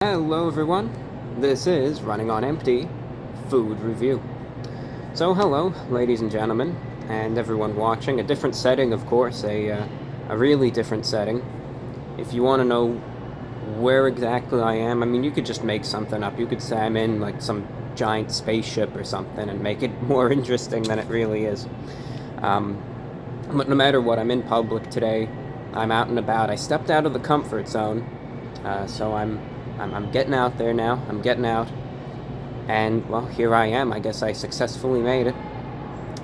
Hello everyone, this is Running on Empty Food Review. So hello ladies and gentlemen, and everyone watching. A different setting, of course, a really different setting. If you want to know where exactly I am, I mean, you could just make something up. You could say I'm in like some giant spaceship or something and make it more interesting than it really is. But no matter what, I'm in public today. I'm out and about. I stepped out of the comfort zone, so I'm getting out there now. I'm getting out, and well, here I am. I guess I successfully made it.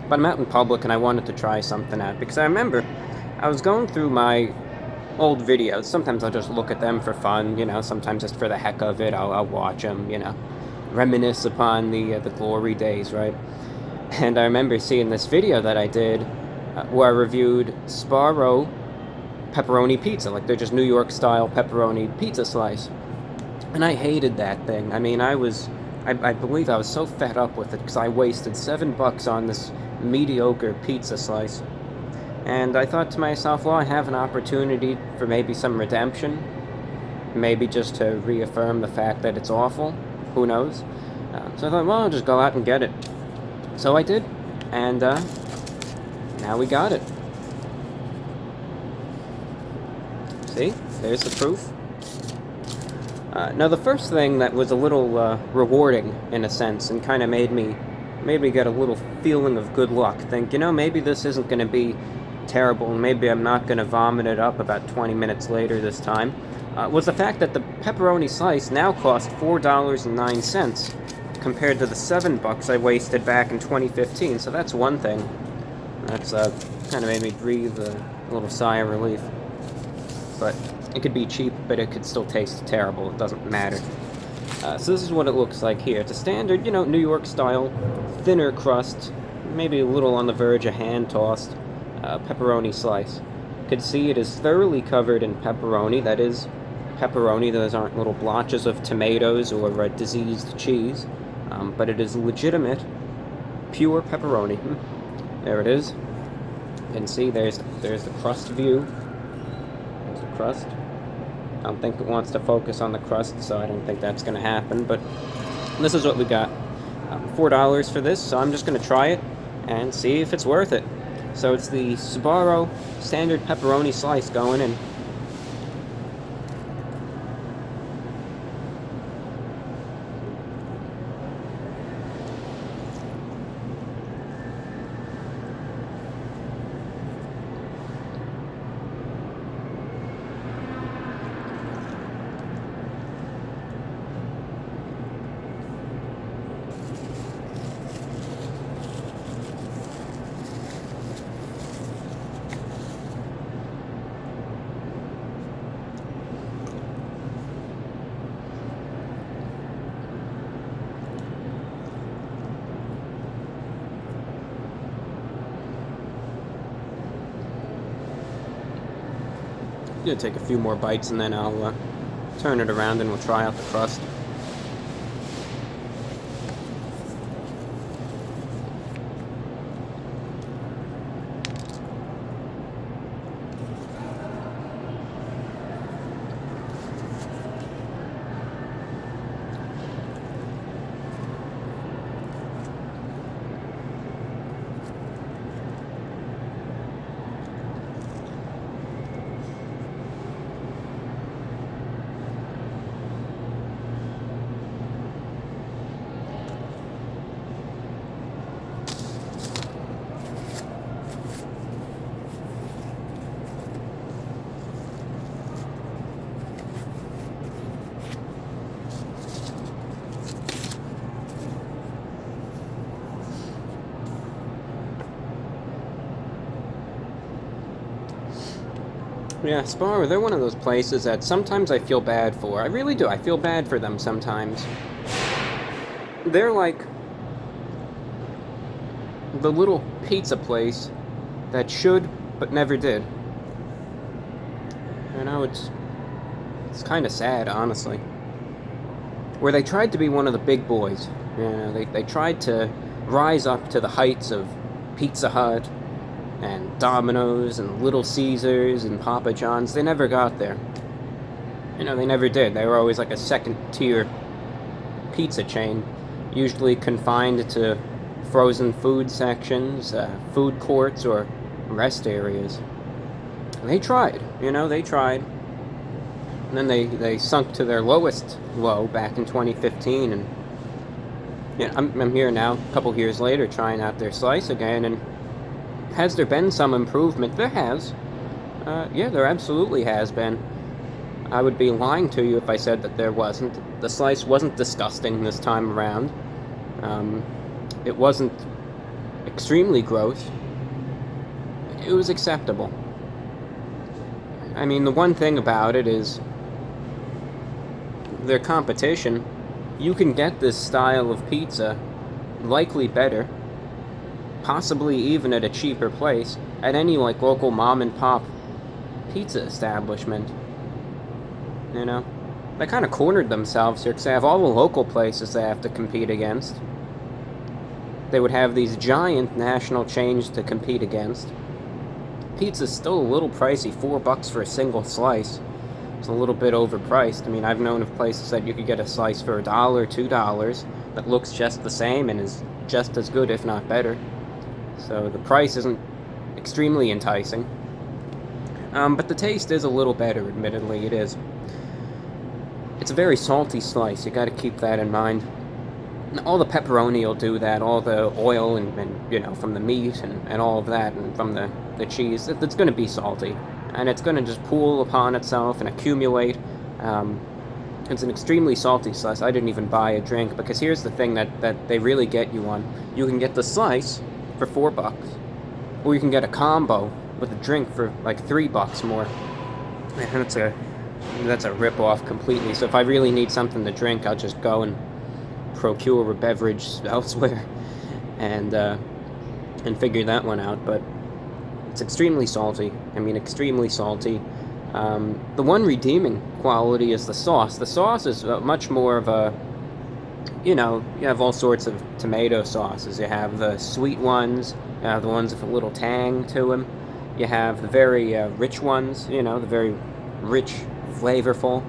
But I'm out in public, and I wanted to try something out because I remember I was going through my old videos. Sometimes I'll just look at them for fun, sometimes just for the heck of it. I'll watch them, reminisce upon the glory days, right? And I remember seeing this video that I did where I reviewed Sbarro pepperoni pizza, like they're just New York style pepperoni pizza slice. And I hated that thing. I mean, I believe I was so fed up with it because I wasted $7 on this mediocre pizza slice. And I thought to myself, well, I have an opportunity for maybe some redemption. Maybe just to reaffirm the fact that it's awful. Who knows? So I thought, well, I'll just go out and get it. So I did. And now we got it. See? There's the proof. Now, the first thing that was a little rewarding, in a sense, and kind of made me get a little feeling of good luck. Think, maybe this isn't going to be terrible, and maybe I'm not going to vomit it up about 20 minutes later this time, was the fact that the pepperoni slice now cost $4.09, compared to the $7 I wasted back in 2015, so that's one thing. That's kind of made me breathe a little sigh of relief. But it could be cheap, but it could still taste terrible. It doesn't matter. So this is what it looks like here. It's a standard, New York style, thinner crust, maybe a little on the verge of hand-tossed pepperoni slice. You can see it is thoroughly covered in pepperoni. That is pepperoni. Those aren't little blotches of tomatoes or diseased cheese. But it is legitimate, pure pepperoni. There it is. You can see there's the crust view. There's the crust. I don't think it wants to focus on the crust, so I don't think that's going to happen. But this is what we got. $4 for this, so I'm just going to try it and see if it's worth it. So it's the Sbarro standard pepperoni slice going in. I'm gonna take a few more bites and then I'll turn it around and we'll try out the crust. Yeah, Sbarro, they're one of those places that sometimes I feel bad for. I really do. I feel bad for them sometimes. They're like the little pizza place that should but never did. It's kind of sad, honestly. Where they tried to be one of the big boys. They tried to rise up to the heights of Pizza Hut and Domino's and Little Caesars and Papa John's. They never got there. They never did. They were always like a second-tier pizza chain, usually confined to frozen food sections, food courts, or rest areas. They tried, they tried. And then they sunk to their lowest low back in 2015, and I'm here now, a couple years later, trying out their slice again, and has there been some improvement? There has. Yeah, there absolutely has been. I would be lying to you if I said that there wasn't. The slice wasn't disgusting this time around. It wasn't extremely gross. It was acceptable. I mean, the one thing about it is their competition. You can get this style of pizza, likely better, possibly even at a cheaper place, at any local mom and pop pizza establishment. They kind of cornered themselves here because they have all the local places they have to compete against. They would have these giant national chains to compete against. Pizza's still a little pricey, $4 for a single slice. It's a little bit overpriced. I mean, I've known of places that you could get a slice for $1, $2 that looks just the same and is just as good, if not better. So the price isn't extremely enticing. But the taste is a little better, admittedly, it is. It's a very salty slice, you gotta keep that in mind. And all the pepperoni will do that, all the oil and from the meat and all of that, and from the cheese, it's gonna be salty. And it's gonna just pool upon itself and accumulate. It's an extremely salty slice. I didn't even buy a drink, because here's the thing that they really get you on. You can get the slice for $4, or you can get a combo with a drink for like $3 more. And that's a rip-off completely. So if I really need something to drink, I'll just go and procure a beverage elsewhere and figure that one out. But it's extremely salty. I mean, extremely salty. The one redeeming quality is the sauce. The sauce is much more of a, you have all sorts of tomato sauces. You have the sweet ones, the ones with a little tang to them. You have the very rich ones, the very rich, flavorful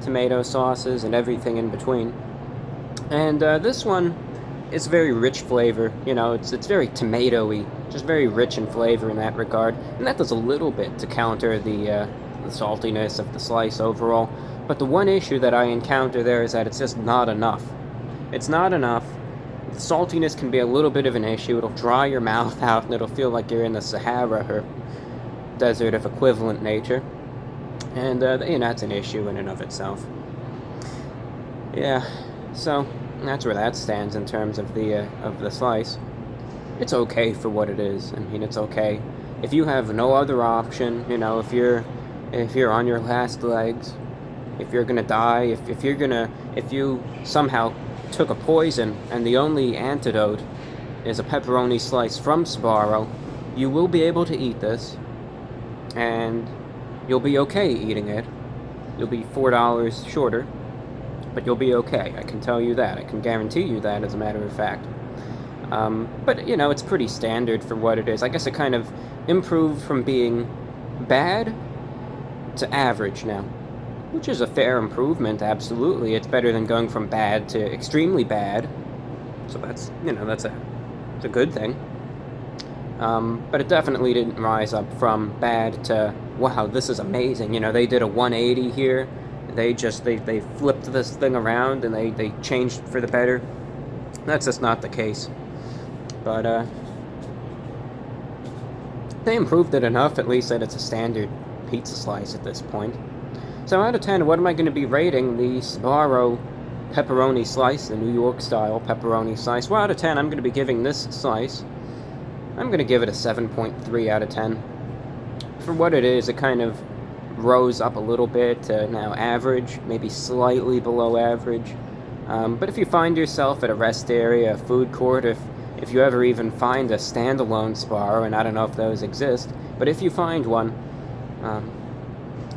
tomato sauces and everything in between. And this one is very rich flavor. It's very tomatoey, just very rich in flavor in that regard. And that does a little bit to counter the saltiness of the slice overall. But the one issue that I encounter there is that it's just not enough. It's not enough. The saltiness can be a little bit of an issue. It'll dry your mouth out, and it'll feel like you're in the Sahara or desert of equivalent nature. And, that's an issue in and of itself. Yeah, so that's where that stands in terms of the slice. It's okay for what it is. I mean, it's okay. If you have no other option, if you're on your last legs, if you're gonna die, if you somehow took a poison and the only antidote is a pepperoni slice from Sbarro, you will be able to eat this, and you'll be okay eating it. You'll be $4 shorter, but you'll be okay. I can tell you that. I can guarantee you that, as a matter of fact. But, it's pretty standard for what it is. I guess it kind of improved from being bad to average now, which is a fair improvement, absolutely. It's better than going from bad to extremely bad, so that's a good thing. But it definitely didn't rise up from bad to, wow, this is amazing. They did a 180 here. They flipped this thing around and they changed for the better. That's just not the case. But they improved it enough, at least, that it's a standard pizza slice at this point. So out of 10, what am I going to be rating the Sbarro pepperoni slice, the New York style pepperoni slice? Well, out of 10, I'm going to be giving this slice, I'm going to give it a 7.3 out of 10. For what it is, it kind of rose up a little bit to now average, maybe slightly below average. But if you find yourself at a rest area, a food court, if you ever even find a standalone Sbarro, and I don't know if those exist, but if you find one,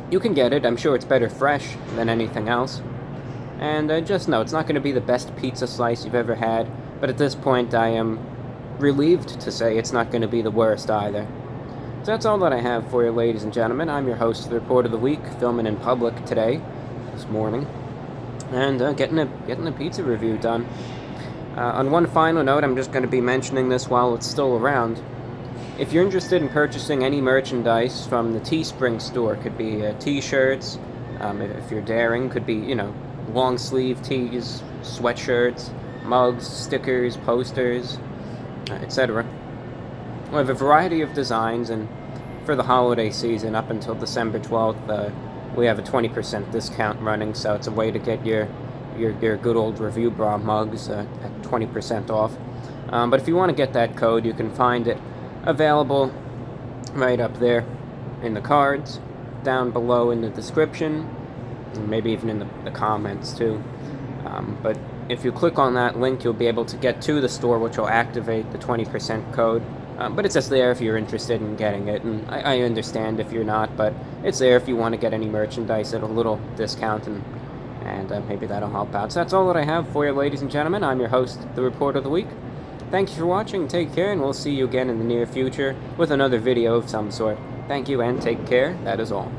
you can get it. I'm sure it's better fresh than anything else. And just know, it's not going to be the best pizza slice you've ever had, but at this point I am relieved to say it's not going to be the worst either. So that's all that I have for you, ladies and gentlemen. I'm your host, the Report of the Week, filming in public today. next morning and getting a pizza review done. On one final note, I'm just going to be mentioning this while it's still around. If you're interested in purchasing any merchandise from the Teespring store, could be t-shirts, if you're daring, could be, you know, long sleeve tees, sweatshirts, mugs, stickers, posters, etc. We have a variety of designs, and for the holiday season up until December 12th, we have a 20% discount running, so it's a way to get your good old Review Bra mugs at 20% off. But if you want to get that code, you can find it available right up there in the cards, down below in the description, and maybe even in the comments too. But if you click on that link, you'll be able to get to the store, which will activate the 20% code. But it's just there if you're interested in getting it, and I understand if you're not, but it's there if you want to get any merchandise at a little discount, and maybe that'll help out. So that's all that I have for you, ladies and gentlemen. I'm your host, the Report of the Week. Thank you for watching, take care, and we'll see you again in the near future with another video of some sort. Thank you and take care, that is all.